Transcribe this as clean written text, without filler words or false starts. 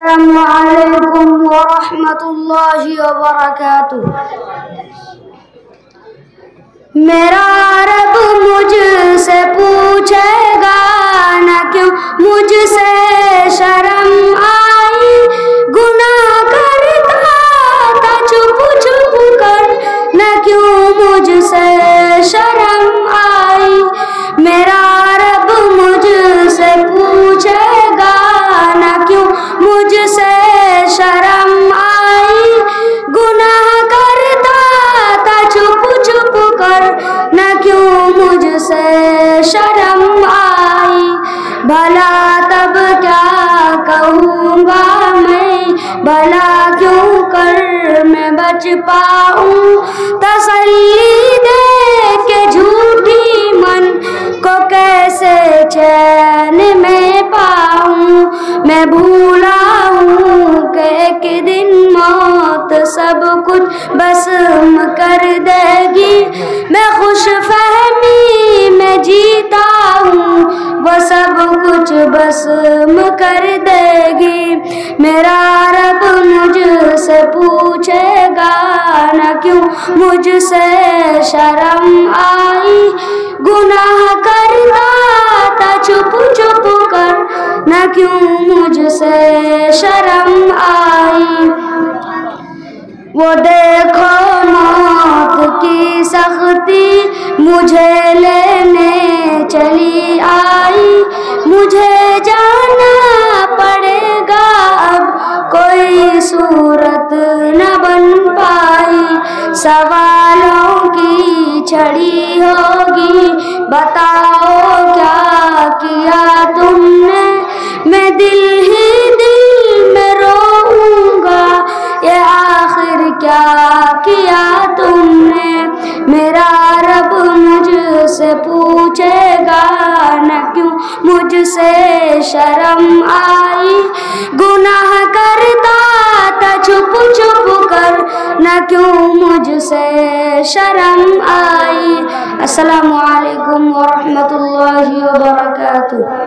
السلام علیکم ورحمۃ اللہ وبرکاتہ۔ میرا رب مجھ سے پوچھے گا نہ کیوں مجھ سے شرم آئی، گناہ کرتا تھا چھپ چھپ کر نہ کیوں مجھ سے شرم آئی۔ میرا رب مجھ سے پوچھے گا نہ کیوں مجھ سے شرم آئی، گناہ کرتا تھا چھپ چھپ کر نہ کیوں مجھ سے شرم آئی۔ بھلا تب کیا کہوں گا میں، بھلا کیوں کر میں بچ پاؤں، تسلی دے کے جھوٹی من کو کیسے چین میں پاؤں۔ میں بھولا ہوں کہ ایک دن موت سب کچھ بسم کر دے گی، میں خوش فہمی میں جیتا ہوں وہ سب کچھ بسم کر دے گی۔ میرا رب مجھ سے پوچھے گا نہ کیوں مجھ سے شرم آئی، گناہ کرتا تھا چھپ چھپ کر نہ کیوں مجھ سے شرم آئی۔ وہ دیکھو موت کی سختی مجھے لینے چلی آئی، مجھے جانا پڑے گا اب کوئی صورت نہ بن پائی۔ سوالوں کی چھڑی ہوگی، بتاؤ کیا کیا تم نے، میں دل ہی دل میں روؤں گا یہ آخر کیا کیا تم نے۔ میرا رب مجھ سے پوچھے گا نہ کیوں مجھ سے شرم آئی، گناہ کرتا تھا چھپ چھپ کر نہ کیوں مجھ سے شرم آئی۔ السلام علیکم ورحمۃ اللہ وبرکاتہ۔